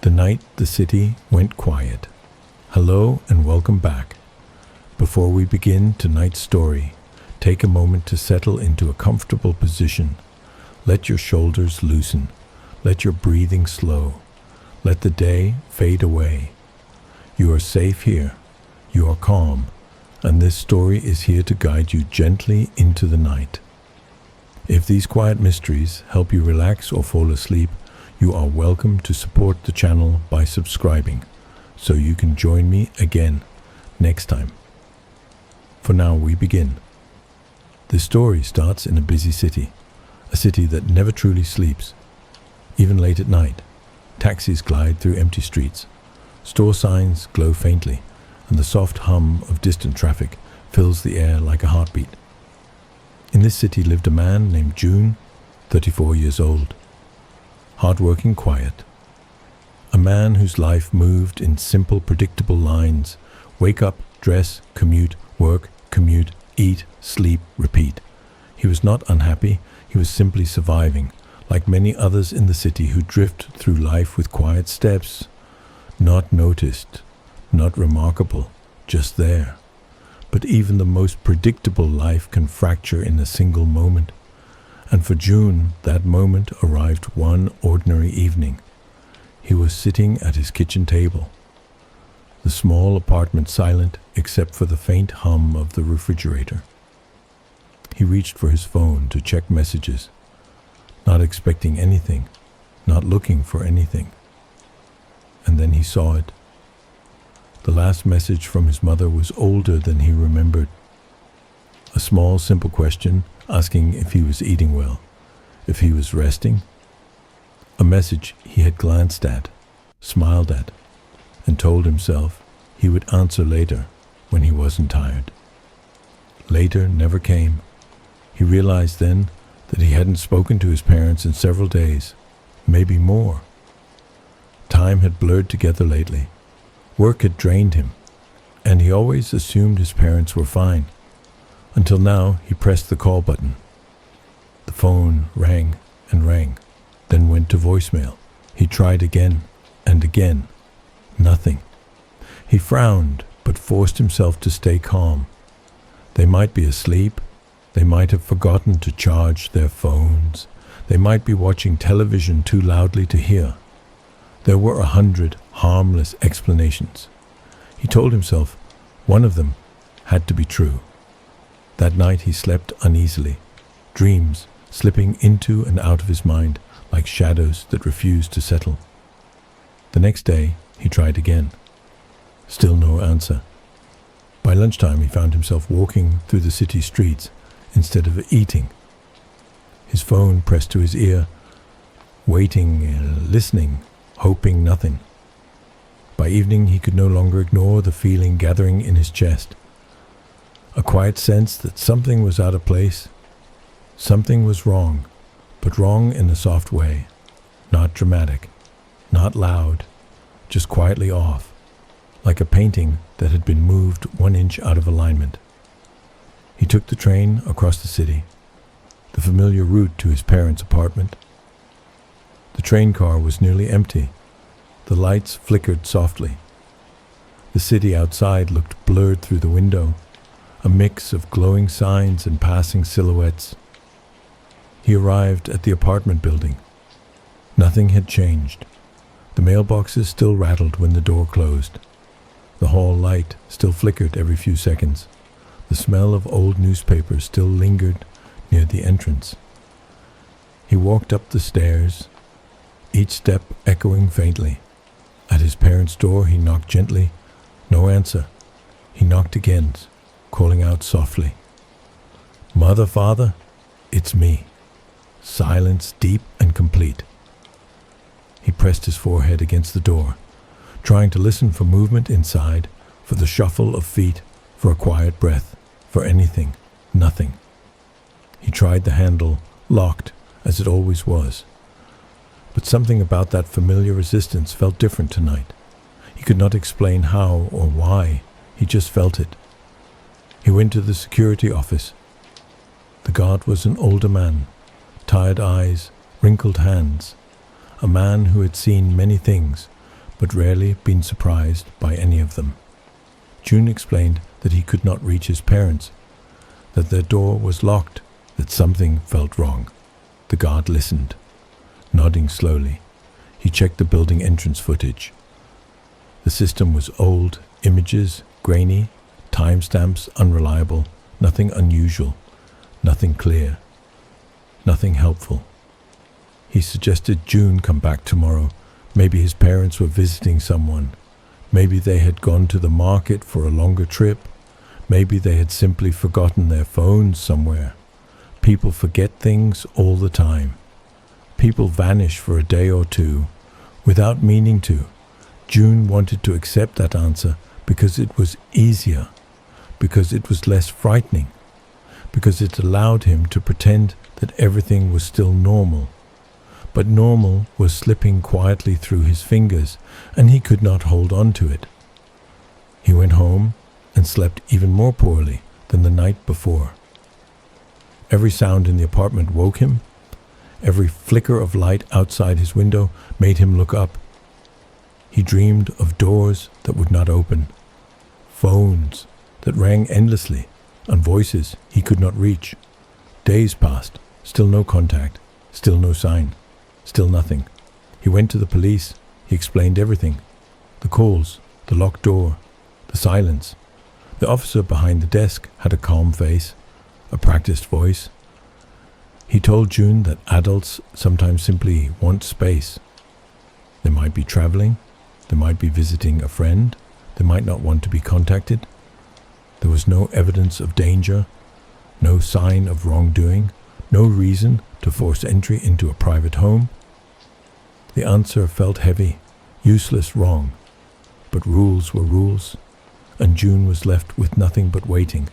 The night the city went quiet. Hello and welcome back. Before we begin tonight's story, take a moment to settle into a comfortable position. Let your shoulders loosen. Let your breathing slow. Let the day fade away. You are safe here. You are calm. And this story is here to guide you gently into the night. If these quiet mysteries help you relax or fall asleep, you are welcome to support the channel by subscribing, so you can join me again next time. For now, we begin. This story starts in a busy city, a city that never truly sleeps. Even late at night, taxis glide through empty streets, store signs glow faintly, and the soft hum of distant traffic fills the air like a heartbeat. In this city lived a man named June, 34 years old. Hard-working, quiet. A man whose life moved in simple, predictable lines. Wake up, dress, commute, work, commute, eat, sleep, repeat. He was not unhappy, he was simply surviving, like many others in the city who drift through life with quiet steps. Not noticed, not remarkable, just there. But even the most predictable life can fracture in a single moment. And for June, that moment arrived one ordinary evening. He was sitting at his kitchen table, the small apartment silent except for the faint hum of the refrigerator. He reached for his phone to check messages, not expecting anything, not looking for anything. And then he saw it. The last message from his mother was older than he remembered. A small, simple question asking if he was eating well, if he was resting. A message he had glanced at, smiled at, and told himself he would answer later when he wasn't tired. Later never came. He realized then that he hadn't spoken to his parents in several days, maybe more. Time had blurred together lately. Work had drained him, and he always assumed his parents were fine. Until now, he pressed the call button. The phone rang and rang, then went to voicemail. He tried again and again. Nothing. He frowned, but forced himself to stay calm. They might be asleep. They might have forgotten to charge their phones. They might be watching television too loudly to hear. There were 100 harmless explanations. He told himself one of them had to be true. That night he slept uneasily, dreams slipping into and out of his mind like shadows that refused to settle. The next day he tried again. Still no answer. By lunchtime he found himself walking through the city streets instead of eating. His phone pressed to his ear, waiting, listening, hoping nothing. By evening he could no longer ignore the feeling gathering in his chest. A quiet sense that something was out of place. Something was wrong, but wrong in a soft way. Not dramatic, not loud, just quietly off, like a painting that had been moved 1 inch out of alignment. He took the train across the city, the familiar route to his parents' apartment. The train car was nearly empty. The lights flickered softly. The city outside looked blurred through the window, a mix of glowing signs and passing silhouettes. He arrived at the apartment building. Nothing had changed. The mailboxes still rattled when the door closed. The hall light still flickered every few seconds. The smell of old newspapers still lingered near the entrance. He walked up the stairs, each step echoing faintly. At his parents' door he knocked gently. No answer. He knocked again, calling out softly, "Mother, Father, it's me." Silence deep and complete. He pressed his forehead against the door, trying to listen for movement inside, for the shuffle of feet, for a quiet breath, for anything, nothing. He tried the handle, locked, as it always was. But something about that familiar resistance felt different tonight. He could not explain how or why, he just felt it. He went to the security office. The guard was an older man, tired eyes, wrinkled hands, a man who had seen many things, but rarely been surprised by any of them. June explained that he could not reach his parents, that their door was locked, that something felt wrong. The guard listened, nodding slowly. He checked the building entrance footage. The system was old, images grainy, timestamps unreliable, nothing unusual, nothing clear, nothing helpful. He suggested June come back tomorrow. Maybe his parents were visiting someone. Maybe they had gone to the market for a longer trip. Maybe they had simply forgotten their phones somewhere. People forget things all the time. People vanish for a day or two without meaning to. June wanted to accept that answer because it was easier, because it was less frightening, because it allowed him to pretend that everything was still normal. But normal was slipping quietly through his fingers, and he could not hold on to it. He went home and slept even more poorly than the night before. Every sound in the apartment woke him. Every flicker of light outside his window made him look up. He dreamed of doors that would not open, phones that rang endlessly, and voices he could not reach. Days passed, still no contact, still no sign, still nothing. He went to the police. He explained everything. The calls, the locked door, the silence. The officer behind the desk had a calm face, a practiced voice. He told June that adults sometimes simply want space. They might be traveling, they might be visiting a friend, they might not want to be contacted. There was no evidence of danger, no sign of wrongdoing, no reason to force entry into a private home. The answer felt heavy, useless wrong, but rules were rules, and June was left with nothing but waiting.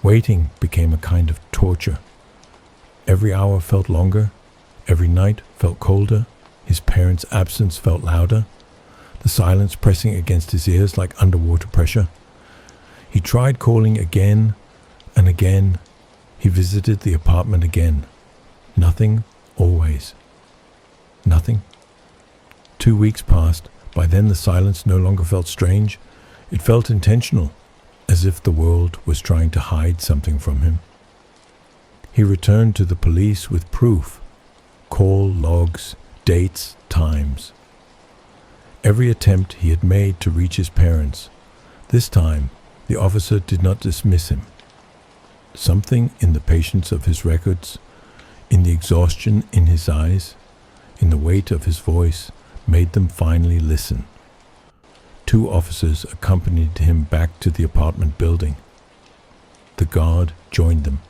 Waiting became a kind of torture. Every hour felt longer, every night felt colder, his parents' absence felt louder, the silence pressing against his ears like underwater pressure. He tried calling again and again. He visited the apartment again. Nothing, always. Nothing. 2 weeks passed. By then the silence no longer felt strange. It felt intentional, as if the world was trying to hide something from him. He returned to the police with proof, call logs, dates, times. Every attempt he had made to reach his parents. This time, the officer did not dismiss him. Something in the patience of his records, in the exhaustion in his eyes, in the weight of his voice, made them finally listen. 2 officers accompanied him back to the apartment building. The guard joined them.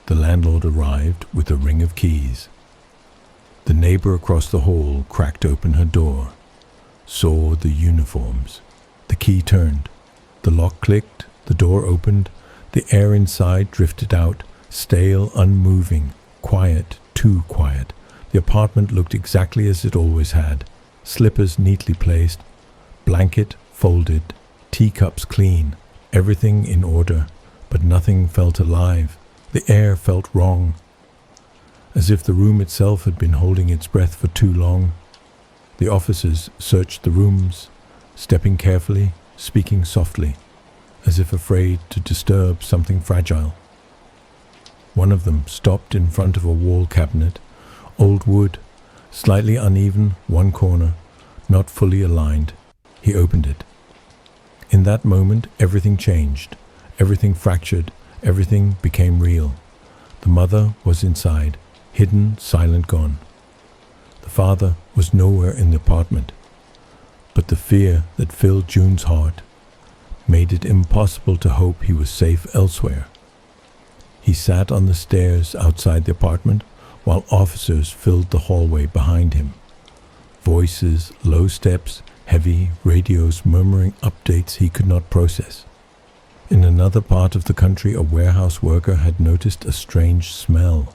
The landlord arrived with a ring of keys. The neighbor across the hall cracked open her door, saw the uniforms. The key turned. The lock clicked, the door opened, the air inside drifted out, stale, unmoving, quiet, too quiet. The apartment looked exactly as it always had. Slippers neatly placed, blanket folded, teacups clean, everything in order, but nothing felt alive. The air felt wrong, as if the room itself had been holding its breath for too long. The officers searched the rooms, stepping carefully, speaking softly, as if afraid to disturb something fragile. One of them stopped in front of a wall cabinet, old wood, slightly uneven, one corner, not fully aligned. He opened it. In that moment, everything changed, everything fractured, everything became real. The mother was inside, hidden, silent, gone. The father was nowhere in the apartment, but the fear that filled June's heart made it impossible to hope he was safe elsewhere. He sat on the stairs outside the apartment while officers filled the hallway behind him. Voices, low steps, heavy radios murmuring updates he could not process. In another part of the country, a warehouse worker had noticed a strange smell,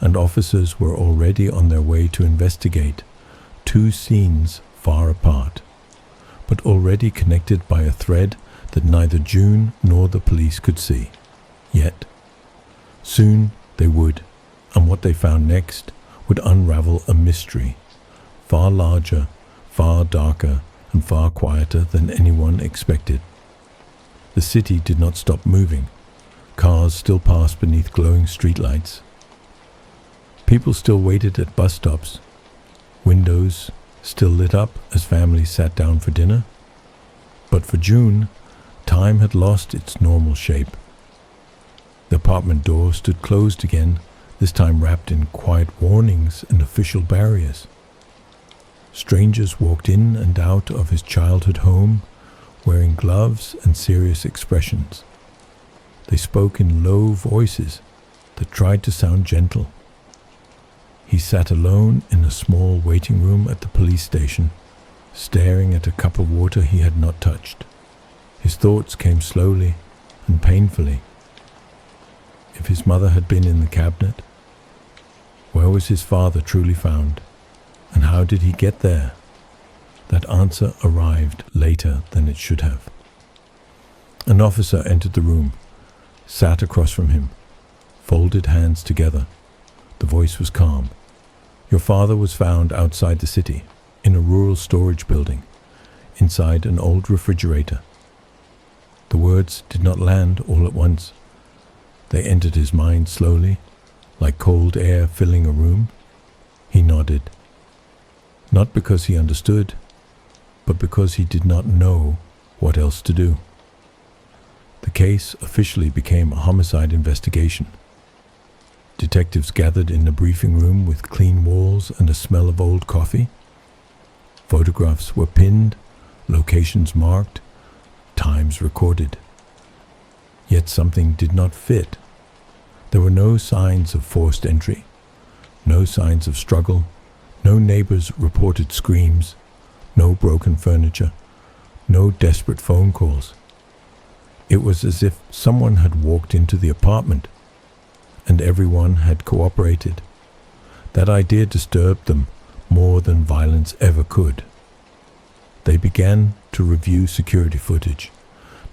and officers were already on their way to investigate. 2 scenes far apart, but already connected by a thread that neither June nor the police could see. Yet, soon they would, and what they found next would unravel a mystery, far larger, far darker and far quieter than anyone expected. The city did not stop moving. Cars still passed beneath glowing streetlights. People still waited at bus stops. Windows still lit up as families sat down for dinner. But for June, time had lost its normal shape. The apartment door stood closed again, this time wrapped in quiet warnings and official barriers. Strangers walked in and out of his childhood home, wearing gloves and serious expressions. They spoke in low voices that tried to sound gentle. He sat alone in a small waiting room at the police station, staring at a cup of water he had not touched. His thoughts came slowly and painfully. If his mother had been in the cabinet, where was his father truly found? And how did he get there? That answer arrived later than it should have. An officer entered the room, sat across from him, folded hands together. The voice was calm. Your father was found outside the city, in a rural storage building, inside an old refrigerator. The words did not land all at once. They entered his mind slowly, like cold air filling a room. He nodded. Not because he understood, but because he did not know what else to do. The case officially became a homicide investigation. Detectives gathered in a briefing room with clean walls and a smell of old coffee. Photographs were pinned, locations marked, times recorded. Yet something did not fit. There were no signs of forced entry, no signs of struggle, no neighbors' reported screams, no broken furniture, no desperate phone calls. It was as if someone had walked into the apartment and everyone had cooperated. That idea disturbed them more than violence ever could. They began to review security footage,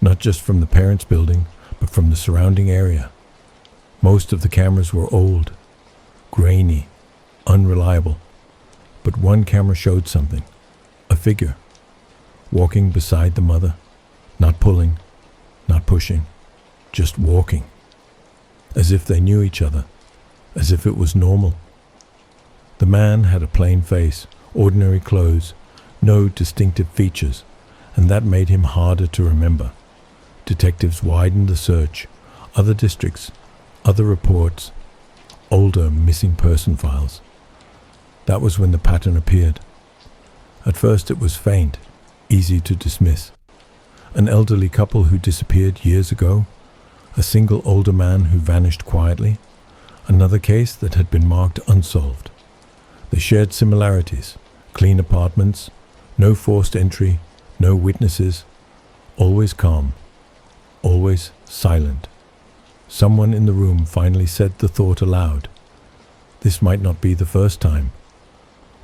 not just from the parents' building, but from the surrounding area. Most of the cameras were old, grainy, unreliable, but one camera showed something, a figure, walking beside the mother, not pulling, not pushing, just walking, as if they knew each other, as if it was normal. The man had a plain face, ordinary clothes, no distinctive features, and that made him harder to remember. Detectives widened the search, other districts, other reports, older missing person files. That was when the pattern appeared. At first it was faint, easy to dismiss. An elderly couple who disappeared years ago, a single older man who vanished quietly, another case that had been marked unsolved. They shared similarities, clean apartments, no forced entry, no witnesses, always calm, always silent. Someone in the room finally said the thought aloud. This might not be the first time.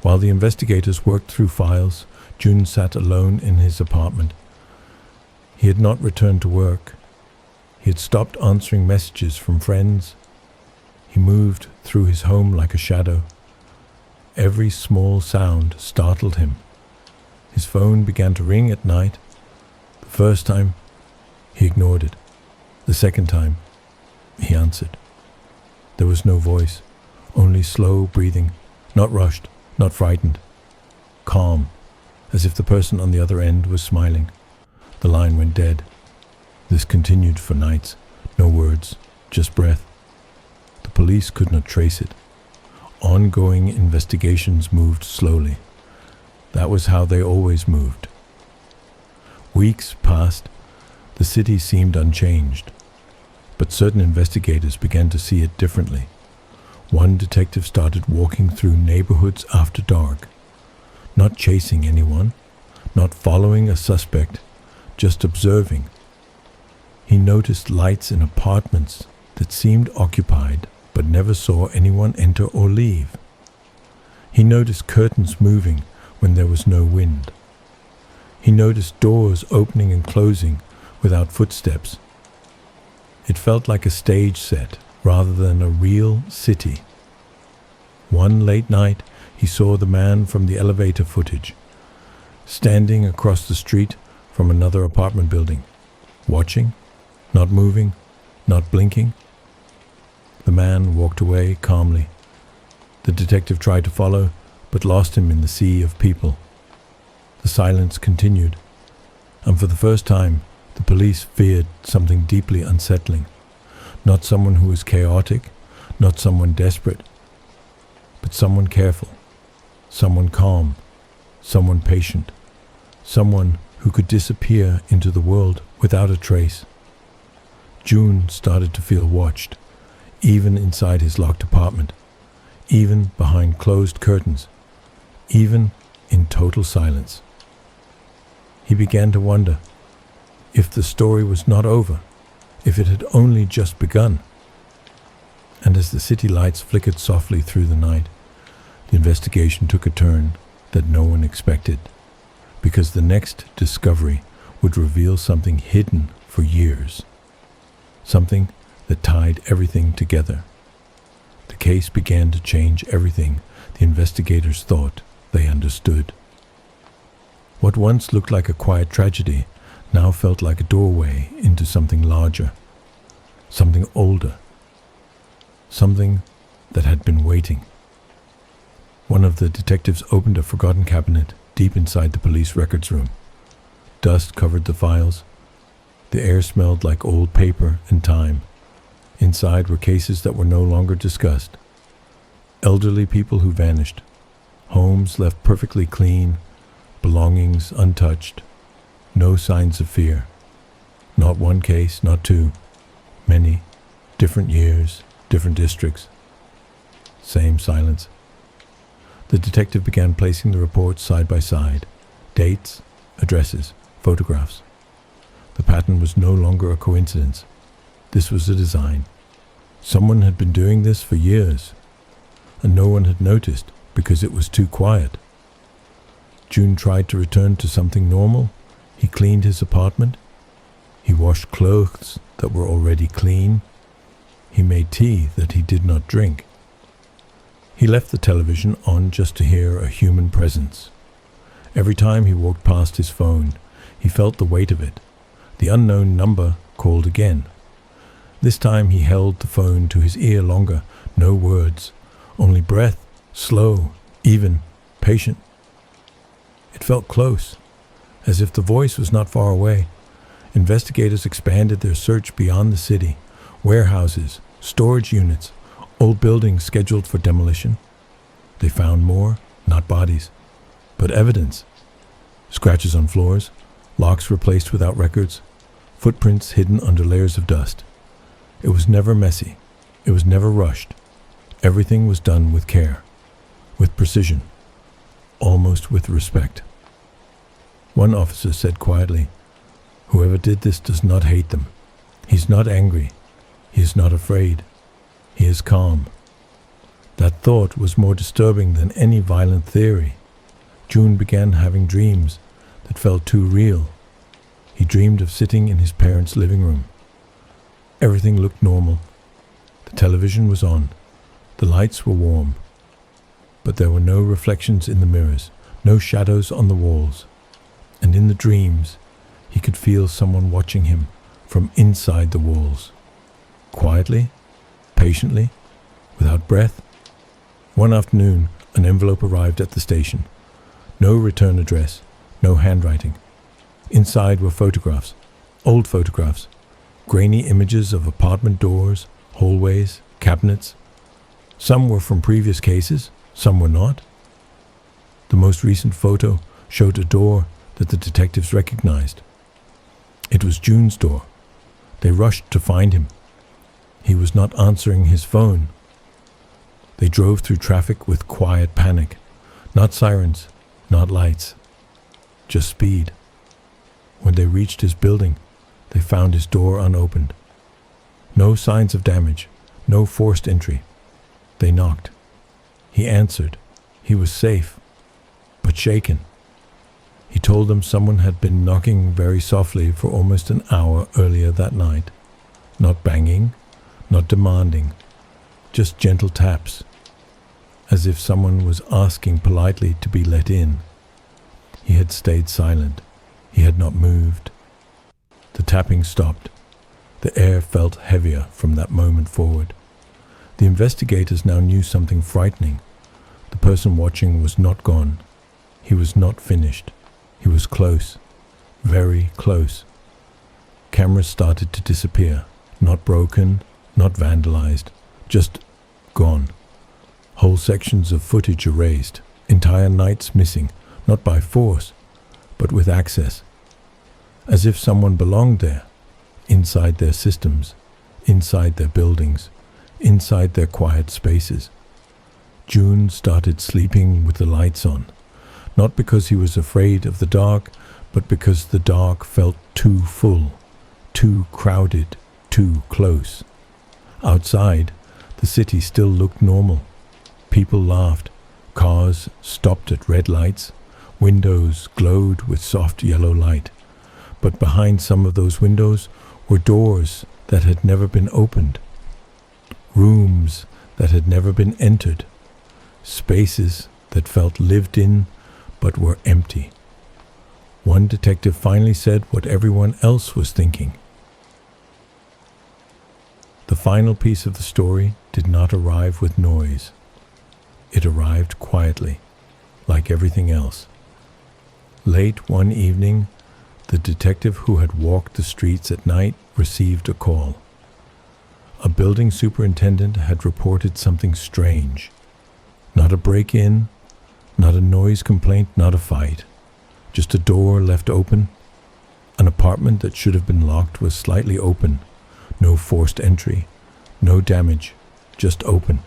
While the investigators worked through files, June sat alone in his apartment. He had not returned to work. He had stopped answering messages from friends. He moved through his home like a shadow. Every small sound startled him. His phone began to ring at night. The first time, he ignored it. The second time, he answered. There was no voice, only slow breathing, not rushed, not frightened. Calm, as if the person on the other end was smiling. The line went dead. This continued for nights. No words, just breath. The police could not trace it. Ongoing investigations moved slowly. That was how they always moved. Weeks passed. The city seemed unchanged. But certain investigators began to see it differently. One detective started walking through neighborhoods after dark, not chasing anyone, not following a suspect, just observing. He noticed lights in apartments that seemed occupied but never saw anyone enter or leave. He noticed curtains moving when there was no wind. He noticed doors opening and closing without footsteps. It felt like a stage set rather than a real city. One late night, he saw the man from the elevator footage. standing across the street from another apartment building, watching, not moving, not blinking. The man walked away calmly. The detective tried to follow, but lost him in the sea of people. The silence continued, and for the first time, the police feared something deeply unsettling. Not someone who was chaotic, not someone desperate, but someone careful, someone calm, someone patient, someone who could disappear into the world without a trace. June started to feel watched, even inside his locked apartment, even behind closed curtains, even in total silence. He began to wonder if the story was not over, if it had only just begun. And as the city lights flickered softly through the night, the investigation took a turn that no one expected, because the next discovery would reveal something hidden for years, something that tied everything together. The case began to change everything the investigators thought they understood. What once looked like a quiet tragedy now felt like a doorway into something larger, something older, something that had been waiting. One of the detectives opened a forgotten cabinet deep inside the police records room. Dust covered the files. The air smelled like old paper and time. Inside were cases that were no longer discussed. Elderly people who vanished. Homes left perfectly clean. Belongings untouched. No signs of fear. Not one case, not two. Many. Different years, different districts. Same silence. The detective began placing the reports side by side. Dates, addresses, photographs. The pattern was no longer a coincidence. This was a design. Someone had been doing this for years, and no one had noticed because it was too quiet. June tried to return to something normal. He cleaned his apartment. He washed clothes that were already clean. He made tea that he did not drink. He left the television on just to hear a human presence. Every time he walked past his phone, he felt the weight of it. The unknown number called again. This time he held the phone to his ear longer. No words, only breath, slow, even, patient. It felt close, as if the voice was not far away. Investigators expanded their search beyond the city. Warehouses, storage units, old buildings scheduled for demolition. They found more, not bodies, but evidence. Scratches on floors, locks replaced without records, footprints hidden under layers of dust. It was never messy. It was never rushed. Everything was done with care, with precision, almost with respect. One officer said quietly, "Whoever did this does not hate them. He's not angry. He is not afraid. He is calm." That thought was more disturbing than any violent theory. June began having dreams that felt too real. He dreamed of sitting in his parents' living room. Everything looked normal. The television was on. The lights were warm. But there were no reflections in the mirrors, no shadows on the walls. And in the dreams, he could feel someone watching him from inside the walls. Quietly, patiently, without breath. One afternoon, an envelope arrived at the station. No return address, no handwriting. Inside were photographs, old photographs, grainy images of apartment doors, hallways, cabinets. Some were from previous cases, some were not. The most recent photo showed a door that the detectives recognized. It was June's door. They rushed to find him. He was not answering his phone. They drove through traffic with quiet panic. Not sirens, not lights, just speed. When they reached his building, they found his door unopened. No signs of damage, no forced entry. They knocked. He answered. He was safe, but shaken. He told them someone had been knocking very softly for almost an hour earlier that night. Not banging, not demanding, just gentle taps, as if someone was asking politely to be let in. He had stayed silent. He had not moved. The tapping stopped. The air felt heavier from that moment forward. The investigators now knew something frightening. The person watching was not gone. He was not finished. He was close. Very close. Cameras started to disappear. Not broken, not vandalized. Just gone. Whole sections of footage erased. Entire nights missing. Not by force, but with access. As if someone belonged there. Inside their systems. Inside their buildings. Inside their quiet spaces. June started sleeping with the lights on. Not because he was afraid of the dark, but because the dark felt too full, too crowded, too close. Outside, the city still looked normal. People laughed. Cars stopped at red lights. Windows glowed with soft yellow light. But behind some of those windows were doors that had never been opened. Rooms that had never been entered. Spaces that felt lived in but were empty. One detective finally said what everyone else was thinking. The final piece of the story did not arrive with noise. It arrived quietly, like everything else. Late one evening, the detective who had walked the streets at night received a call. A building superintendent had reported something strange. Not a break-in, not a noise complaint, not a fight. Just a door left open. An apartment that should have been locked was slightly open. No forced entry, no damage, just open.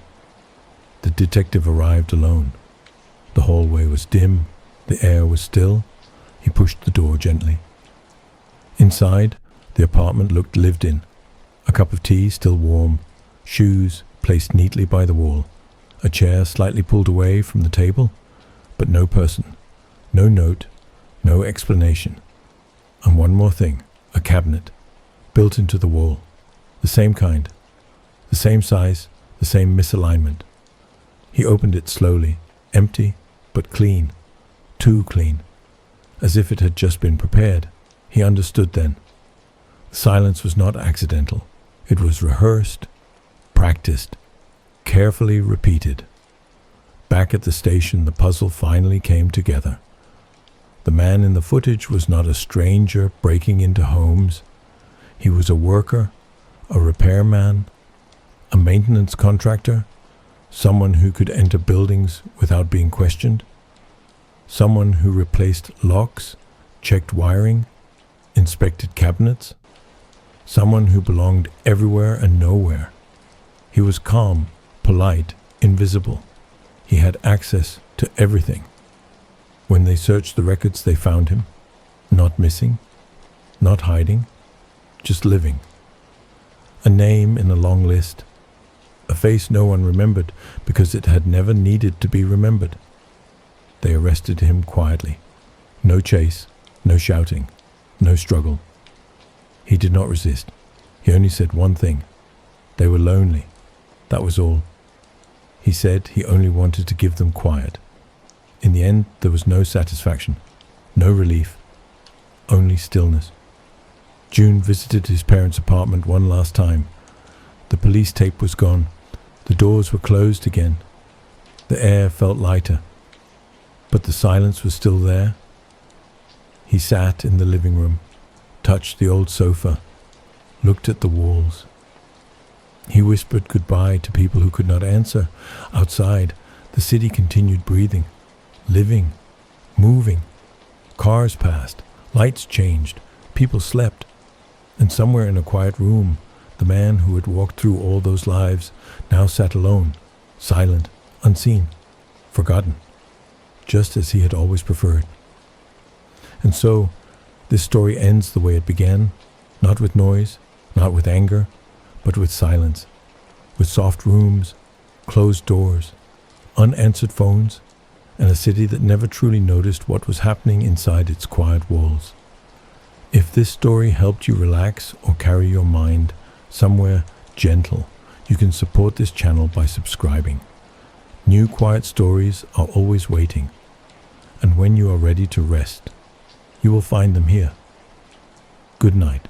The detective arrived alone. The hallway was dim, the air was still. He pushed the door gently. Inside, the apartment looked lived in. A cup of tea still warm, shoes placed neatly by the wall, a chair slightly pulled away from the table, but no person, no note, no explanation. And one more thing, a cabinet, built into the wall, the same kind, the same size, the same misalignment. He opened it slowly, empty, but clean, too clean, as if it had just been prepared. He understood then. The silence was not accidental. It was rehearsed, practiced, carefully repeated. Back at the station, the puzzle finally came together. The man in the footage was not a stranger breaking into homes. He was a worker, a repairman, a maintenance contractor, someone who could enter buildings without being questioned, someone who replaced locks, checked wiring, inspected cabinets, someone who belonged everywhere and nowhere. He was calm, polite, invisible. He had access to everything. When they searched the records, they found him, not missing, not hiding, just living. A name in a long list, a face no one remembered because it had never needed to be remembered. They arrested him quietly. No chase, no shouting, no struggle. He did not resist. He only said one thing. They were lonely. That was all. He said he only wanted to give them quiet. In the end, there was no satisfaction, no relief, only stillness. June visited his parents' apartment one last time. The police tape was gone. The doors were closed again. The air felt lighter. But the silence was still there. He sat in the living room, touched the old sofa, looked at the walls. He whispered goodbye to people who could not answer. Outside, the city continued breathing, living, moving. Cars passed, lights changed, people slept. And somewhere in a quiet room, the man who had walked through all those lives now sat alone, silent, unseen, forgotten, just as he had always preferred. And so, this story ends the way it began, not with noise, not with anger, but with silence, with soft rooms, closed doors, unanswered phones, and a city that never truly noticed what was happening inside its quiet walls. If this story helped you relax or carry your mind somewhere gentle, you can support this channel by subscribing. New quiet stories are always waiting. and when you are ready to rest, you will find them here. Good night.